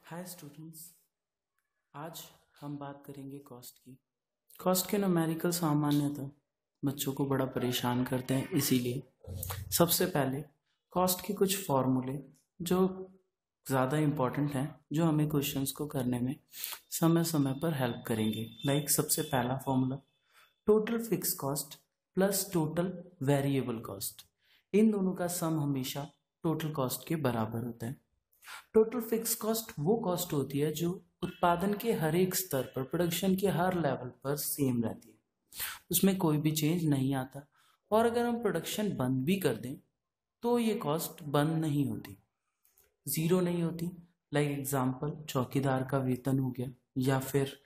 Hi students, आज हम बात करेंगे कॉस्ट की। कॉस्ट के न्यूमेरिकल सामान्यतः बच्चों को बड़ा परेशान करते हैं, इसीलिए सबसे पहले कॉस्ट के कुछ फॉर्मूले जो ज़्यादा इम्पॉर्टेंट हैं, जो हमें क्वेश्चंस को करने में समय समय पर हेल्प करेंगे। लाइक सबसे पहला formula total fix cost plus total variable cost, इन दोनों का सम हमेशा टोटल कॉस्ट के बराबर होता है। टोटल फिक्स कॉस्ट वो कॉस्ट होती है जो उत्पादन के हर एक स्तर पर, प्रोडक्शन के हर लेवल पर सेम रहती है, उसमें कोई भी चेंज नहीं आता। और अगर हम प्रोडक्शन बंद भी कर दें तो ये कॉस्ट बंद नहीं होती, जीरो नहीं होती। लाइक एग्जांपल चौकीदार का वेतन हो गया, या फिर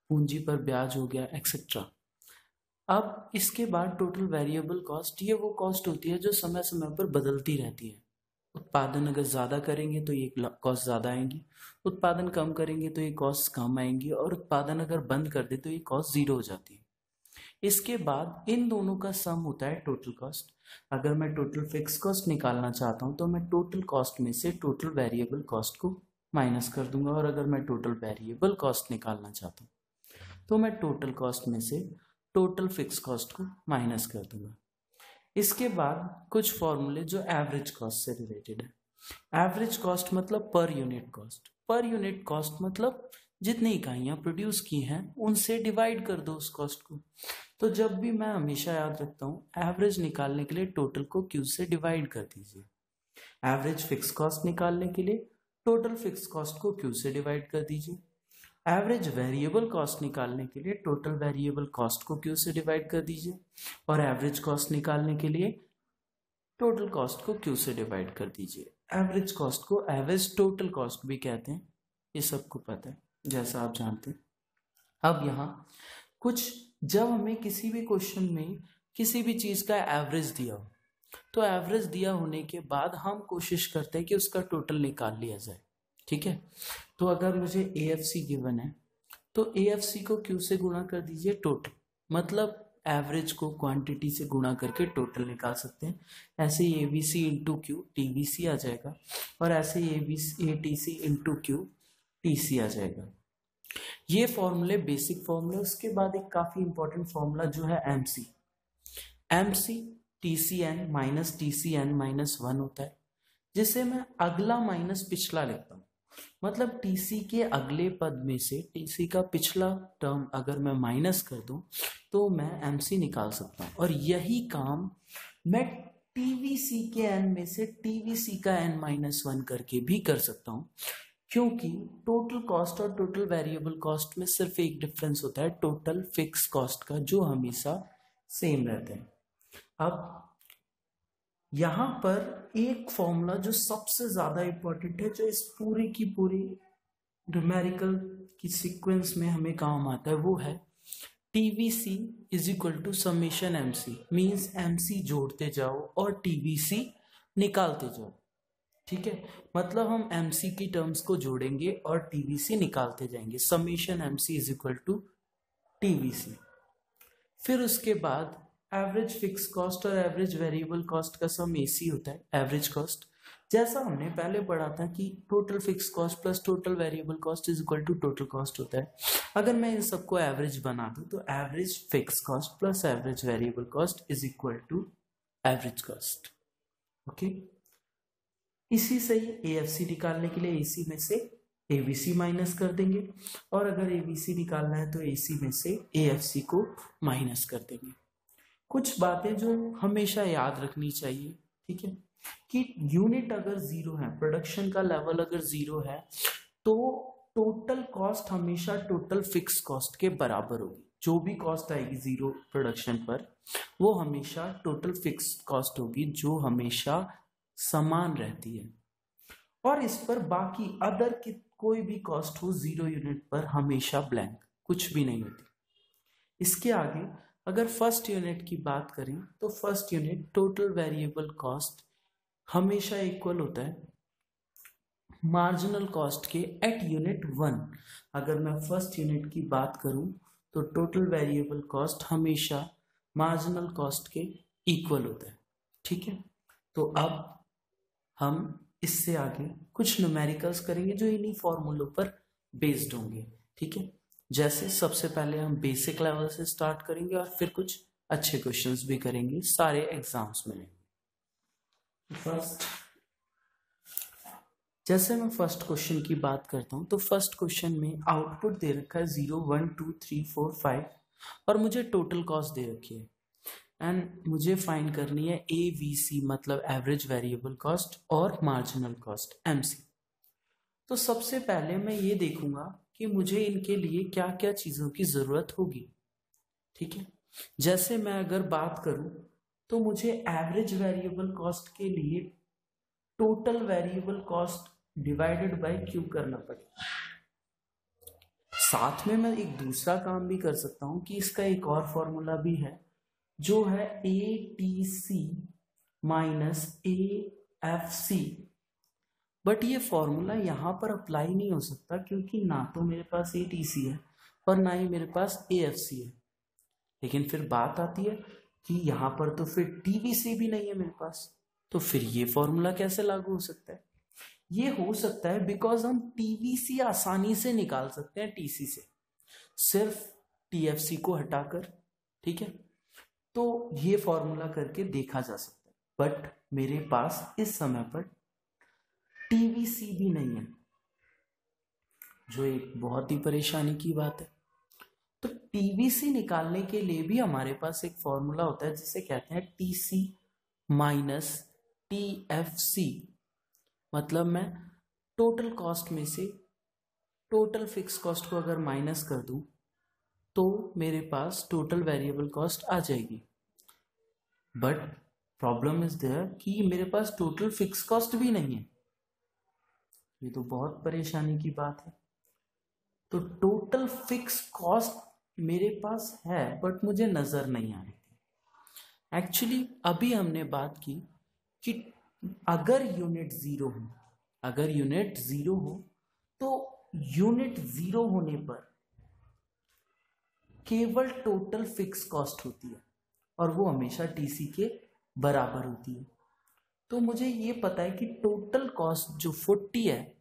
पूंजी पर ब्याज हो गया, एक्सेट्रा। अब इसके बाद टोटल वेरिएबल कॉस्ट, ये वो कॉस्ट होती है जो समय समय पर बदलती रहती है। उत्पादन अगर ज़्यादा करेंगे तो ये कॉस्ट ज़्यादा आएंगी, उत्पादन कम करेंगे तो ये कॉस्ट कम आएंगी, और उत्पादन अगर बंद कर दे तो ये कॉस्ट जीरो हो जाती है। इसके बाद इन दोनों का सम होता है टोटल कॉस्ट। अगर मैं टोटल फिक्स कॉस्ट निकालना चाहता हूँ तो मैं टोटल कॉस्ट में से टोटल वेरिएबल कॉस्ट को माइनस कर दूंगा, और अगर मैं टोटल वेरिएबल कॉस्ट निकालना चाहता हूँ तो मैं टोटल कॉस्ट में से टोटल फिक्स कॉस्ट को माइनस कर दूंगा। इसके बाद कुछ फॉर्मूले जो एवरेज कॉस्ट से रिलेटेड है। एवरेज कॉस्ट मतलब per unit cost. Per unit cost मतलब जितनी इकाइयां प्रोड्यूस की हैं उनसे डिवाइड कर दो उस कॉस्ट को। तो जब भी मैं हमेशा याद रखता हूँ, एवरेज निकालने के लिए टोटल को क्यू से डिवाइड कर दीजिए। एवरेज फिक्स कॉस्ट निकालने के लिए टोटल फिक्स कॉस्ट को क्यू से डिवाइड कर दीजिए। एवरेज वेरिएबल कॉस्ट निकालने के लिए टोटल वेरिएबल कॉस्ट को क्यू से डिवाइड कर दीजिए, और एवरेज कॉस्ट निकालने के लिए टोटल कॉस्ट को क्यू से डिवाइड कर दीजिए। एवरेज कॉस्ट को एवरेज टोटल कॉस्ट भी कहते हैं, ये सबको पता है, जैसा आप जानते हैं। अब यहाँ कुछ, जब हमें किसी भी क्वेश्चन में किसी भी चीज का एवरेज दिया हो, तो एवरेज दिया होने के बाद हम कोशिश करते हैं कि उसका टोटल निकाल लिया जाए। ठीक है, तो अगर मुझे AFC गिवन है तो AFC को Q से गुणा कर दीजिए टोटल, मतलब एवरेज को क्वांटिटी से गुणा करके टोटल निकाल सकते हैं। ऐसे ही ABC इंटू क्यू TVC आ जाएगा, और ऐसे ही ATC इंटू क्यू TC आ जाएगा। ये फॉर्मूले बेसिक फॉर्मूले। उसके बाद एक काफी इंपॉर्टेंट फॉर्मूला जो है MC TCN minus TCN minus 1 होता है, जिसे मैं अगला माइनस पिछला लिखता हूँ। मतलब TC के अगले पद में से TC का पिछला टर्म अगर मैं माइनस कर दूं तो मैं MC निकाल सकता हूं, और यही काम मैं TVC के n में से TVC का n माइनस 1 करके भी कर सकता हूं, क्योंकि टोटल कॉस्ट और टोटल वेरिएबल कॉस्ट में सिर्फ एक डिफरेंस होता है, टोटल फिक्स कॉस्ट का, जो हमेशा सेम रहता है। अब यहाँ पर एक फॉर्मूला जो सबसे ज्यादा इंपॉर्टेंट है, जो इस पूरी की पूरी न्यूमेरिकल की सीक्वेंस में हमें काम आता है, वो है TVC is equal to summation MC। Means MC जोड़ते जाओ और TVC निकालते जाओ। ठीक है, मतलब हम MC की टर्म्स को जोड़ेंगे और TVC निकालते जाएंगे। Summation MC is equal to TVC। फिर उसके बाद एवरेज फिक्स कॉस्ट और एवरेज वेरिएबल कॉस्ट का सम AC होता है, एवरेज कॉस्ट। जैसा हमने पहले पढ़ा था कि total fix cost plus total variable cost is equal to total cost होता है। अगर मैं इन सबको एवरेज बना दूं तो average fixed cost plus average variable cost is equal to average cost. Okay, इसी से ही AFC निकालने के लिए AC में से ABC माइनस कर देंगे, और अगर ABC निकालना है तो AC में से AFC को माइनस कर देंगे। कुछ बातें जो हमेशा याद रखनी चाहिए, ठीक है, कि यूनिट अगर जीरो है, प्रोडक्शन का लेवल अगर जीरो है, तो टोटल कॉस्ट हमेशा टोटल फिक्स कॉस्ट के बराबर होगी। जो भी कॉस्ट आएगी जीरो प्रोडक्शन पर, वो हमेशा टोटल फिक्स कॉस्ट होगी, जो हमेशा समान रहती है। और इस पर बाकी अदर की कोई भी कॉस्ट हो जीरो यूनिट पर, हमेशा ब्लैंक, कुछ भी नहीं होती। इसके आगे अगर फर्स्ट यूनिट की बात करें तो first unit total variable cost हमेशा इक्वल होता है मार्जिनल कॉस्ट के एट यूनिट 1। अगर मैं फर्स्ट यूनिट की बात करूं तो टोटल वेरिएबल कॉस्ट हमेशा मार्जिनल कॉस्ट के इक्वल होता है। ठीक है, तो अब हम इससे आगे कुछ न्यूमेरिकल्स करेंगे जो इन्हीं फॉर्मूलों पर बेस्ड होंगे, ठीक है। जैसे सबसे पहले हम बेसिक लेवल से स्टार्ट करेंगे और फिर कुछ अच्छे क्वेश्चंस भी करेंगे, सारे एग्जाम्स में लेंगे। फर्स्ट, जैसे मैं फर्स्ट क्वेश्चन की बात करता हूं तो फर्स्ट क्वेश्चन में आउटपुट दे रखा है 0 1 2 3 4 5 और मुझे टोटल कॉस्ट दे रखी है एंड मुझे फाइंड करनी है AVC मतलब एवरेज वेरिएबल कॉस्ट और मार्जिनल कॉस्ट MC। तो सबसे पहले मैं ये देखूंगा कि मुझे इनके लिए क्या क्या चीजों की जरूरत होगी, ठीक है। जैसे मैं अगर बात करूं तो मुझे एवरेज वेरिएबल कॉस्ट के लिए total variable cost divided by Q करना पड़ेगा। साथ में मैं एक दूसरा काम भी कर सकता हूं कि इसका एक और फॉर्मूला भी है जो है ATC माइनस AFC, बट ये फॉर्मूला यहां पर अप्लाई नहीं हो सकता क्योंकि ना तो मेरे पास ATC है और ना ही मेरे पास AFC है। लेकिन फिर बात आती है कि यहां पर तो फिर TVC भी नहीं है मेरे पास, तो फिर ये फॉर्मूला कैसे लागू हो सकता है? ये हो सकता है बिकॉज हम TVC आसानी से निकाल सकते हैं TC से, सिर्फ TFC को हटाकर, ठीक है। तो ये फॉर्मूला करके देखा जा सकता है, बट मेरे पास इस समय पर TVC भी नहीं है, जो एक बहुत ही परेशानी की बात है। तो TVC निकालने के लिए भी हमारे पास एक फॉर्मूला होता है जिसे कहते हैं TC माइनस TFC, मतलब मैं टोटल कॉस्ट में से टोटल फिक्स कॉस्ट को अगर माइनस कर दूं तो मेरे पास टोटल वेरिएबल कॉस्ट आ जाएगी। बट प्रॉब्लम इज देयर कि मेरे पास टोटल फिक्स कॉस्ट भी नहीं है, ये तो बहुत परेशानी की बात है। तो टोटल फिक्स कॉस्ट मेरे पास है बट मुझे नजर नहीं आ रही थी। एक्चुअली अभी हमने बात की कि अगर यूनिट जीरो हो तो यूनिट जीरो होने पर केवल टोटल फिक्स कॉस्ट होती है और वो हमेशा TC के बराबर होती है। तो मुझे ये पता है कि टोटल कॉस्ट जो 40 है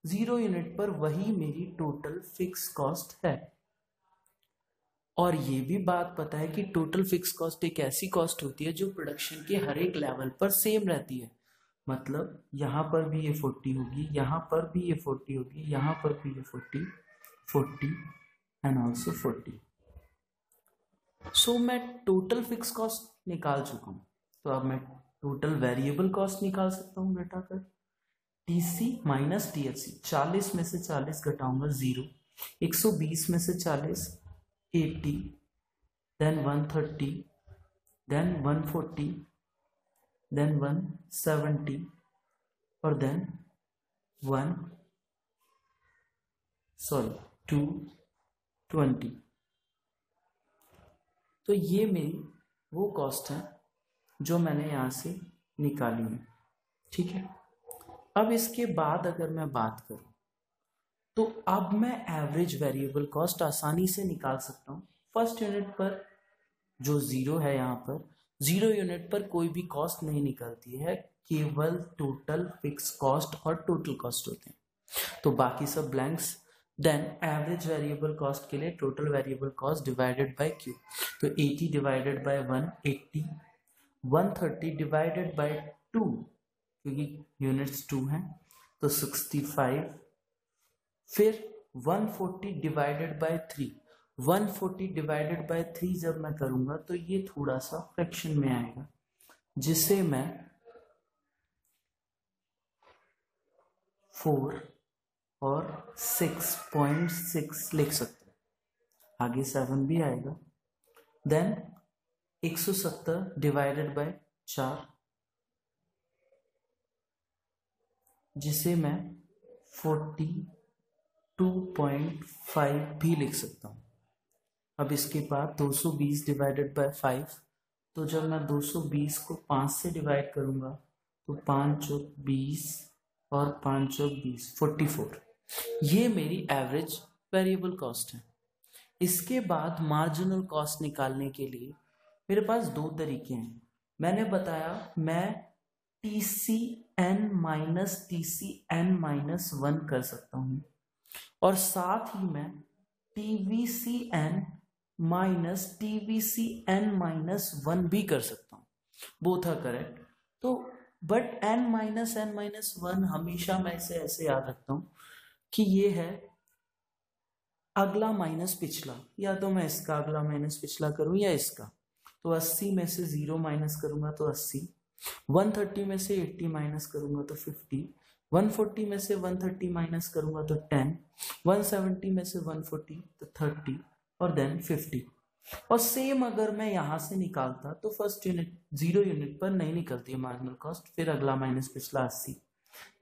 0 यूनिट पर, वही मेरी टोटल फिक्स कॉस्ट है। और ये भी बात पता है कि टोटल फिक्स कॉस्ट एक ऐसी कॉस्ट होती है जो प्रोडक्शन के हर एक लेवल पर सेम रहती है, मतलब यहाँ पर भी ये 40 होगी, यहाँ पर भी ये 40 होगी, यहाँ पर भी ये 40 एंड ऑल्सो 40। सो मैं टोटल फिक्स कॉस्ट निकाल चुका हूँ, तो अब मैं टोटल वेरिएबल कॉस्ट निकाल सकता हूँ बेटा कर TC माइनस TFC। 40 में से 40 घटाऊंगा 0, 120 में से 40 80, देन 130, देन 140, देन 170 और देन 220। तो ये मेरी वो कॉस्ट है जो मैंने यहाँ से निकाली है, ठीक है। अब इसके बाद अगर मैं बात करूं तो अब मैं एवरेज वेरिएबल कॉस्ट आसानी से निकाल सकता हूं। फर्स्ट यूनिट पर जो 0 है, यहाँ पर 0 यूनिट पर कोई भी कॉस्ट नहीं निकलती है, केवल टोटल फिक्स कॉस्ट और टोटल कॉस्ट होते हैं, तो बाकी सब blanks. Then average variable cost के लिए total variable cost divided by Q, तो 80 डिवाइडेड बाय 180, 130 डिवाइडेड बाय 2 क्योंकि यूनिट्स 2 हैं तो 65, फिर 140 डिवाइडेड बाय 3, 140 डिवाइडेड बाय 3 जब मैं करूंगा तो ये थोड़ा सा फ्रैक्शन में आएगा, जिसे मैं 4 और 6.6 लिख सकते हैं, आगे 7 भी आएगा। देन 170 डिवाइडेड बाय 4, जिसे मैं 42.5 भी लिख सकता हूँ। अब इसके बाद 220 डिवाइडेड बाय 5, तो जब मैं 220 को 5 से डिवाइड करूंगा तो 5 और 20 और 5 और 20 44, ये मेरी एवरेज वेरिएबल कॉस्ट है। इसके बाद मार्जिनल कॉस्ट निकालने के लिए मेरे पास दो तरीके हैं। मैंने बताया मैं TC N minus T C N minus 1 कर सकता हूँ, और साथ ही मैं T V C N minus T V C N minus 1 भी कर सकता हूँ। Both are correct. तो बट एन माइनस 1 हमेशा मैं इसे ऐसे याद रखता हूँ कि ये है अगला माइनस पिछला, या तो मैं इसका अगला माइनस पिछला करूं या इसका। तो 80 में से 0 माइनस करूंगा तो 80, 130 में से 80 माइनस करूंगा तो 50, 140 में से 130 माइनस करूंगा तो 10, 170 में से 140 तो 30 और देन 50। और सेम अगर मैं यहां से निकालता तो फर्स्ट यूनिट 0 यूनिट पर नहीं निकलती है मार्जिनल कॉस्ट, फिर अगला माइनस पिछला 80,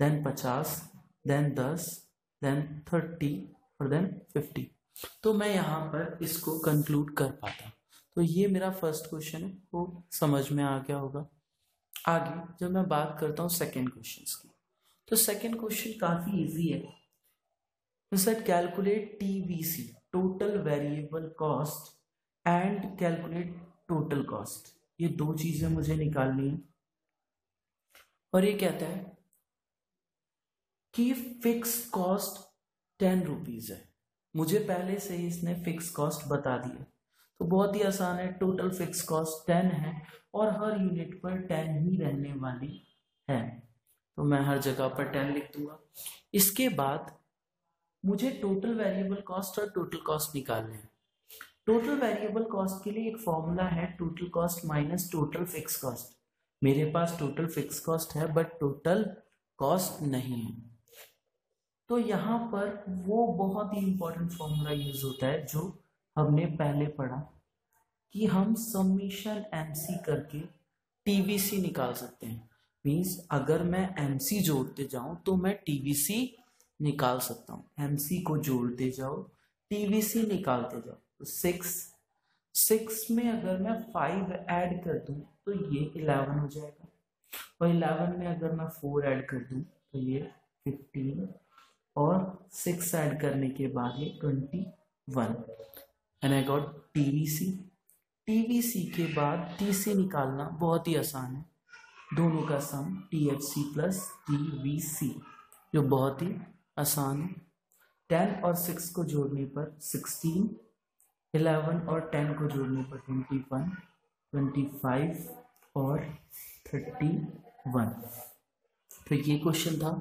देन 50, देन 10, देन 30 और देन 50। तो मैं यहाँ पर इसको कंक्लूड कर पाता। तो ये मेरा फर्स्ट क्वेश्चन है, वो समझ में आ गया होगा। आगे जब मैं बात करता हूँ सेकेंड क्वेश्चन की, तो सेकेंड क्वेश्चन काफी इजी है। Set calculate TVC total variable cost and calculate total cost, ये दो चीजें मुझे निकालनी है। और ये कहता है कि फिक्स कॉस्ट 10 रुपीज है, मुझे पहले से ही इसने फिक्स कॉस्ट बता दी है। तो बहुत ही आसान है, टोटल फिक्स कॉस्ट 10 है और हर यूनिट पर 10 ही रहने वाली है, तो मैं हर जगह पर 10 लिख दूंगा। इसके बाद मुझे टोटल वेरिएबल कॉस्ट और टोटल कॉस्ट निकालने हैं। टोटल वेरिएबल कॉस्ट के लिए एक फॉर्मूला है, total cost minus total fix cost. मेरे पास टोटल फिक्स कॉस्ट है बट टोटल कॉस्ट नहीं है, तो यहाँ पर वो बहुत ही इंपॉर्टेंट फॉर्मूला यूज होता है जो हमने पहले पढ़ा कि हम समीशन एमसी करके टीवीसी निकाल सकते हैं। मींस अगर मैं एमसी जोड़ते जाऊं तो मैं टीवीसी निकाल सकता हूं। एमसी को जोड़ते जाओ, टीवीसी निकालते जाओ। तो 6 में अगर मैं 5 ऐड कर दूं तो ये 11 हो जाएगा, और 11 में अगर मैं 4 ऐड कर दूं तो ये 15, और 6 ऐड करने के बाद ये 21, and I got TVC. TVC के बाद टीसी निकालना बहुत ही आसान है, दोनों का सम टीएफसी प्लस टीवीसी, जो बहुत ही आसान है। 10 और 6 को जोड़ने पर 16, 11 और 10 को जोड़ने पर 21, 25 और 31। तो ये क्वेश्चन था,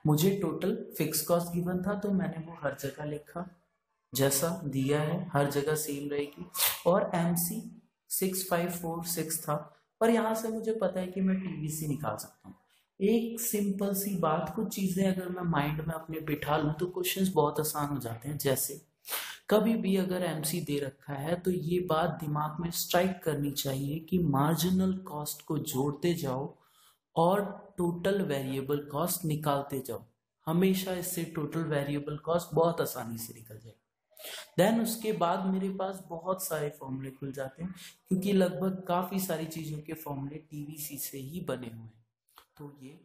मुझे टोटल फिक्स कॉस्ट गिवन था तो मैंने वो हर जगह लिखा, जैसा दिया है हर जगह सेम रहेगी। और एमसी 6546 था, और यहाँ से मुझे पता है कि मैं टीवीसी निकाल सकता हूँ। एक सिंपल सी बात, कुछ चीजें अगर मैं माइंड में अपने बिठा लूँ तो क्वेश्चंस बहुत आसान हो जाते हैं। जैसे कभी भी अगर एमसी दे रखा है तो ये बात दिमाग में स्ट्राइक करनी चाहिए कि मार्जिनल कॉस्ट को जोड़ते जाओ और टोटल वेरिएबल कॉस्ट निकालते जाओ। हमेशा इससे टोटल वेरिएबल कॉस्ट बहुत आसानी से निकल जाएगी। देन उसके बाद मेरे पास बहुत सारे फॉर्मूले खुल जाते हैं, क्योंकि लगभग काफी सारी चीजों के फॉर्मूले टीवीसी से ही बने हुए हैं। तो ये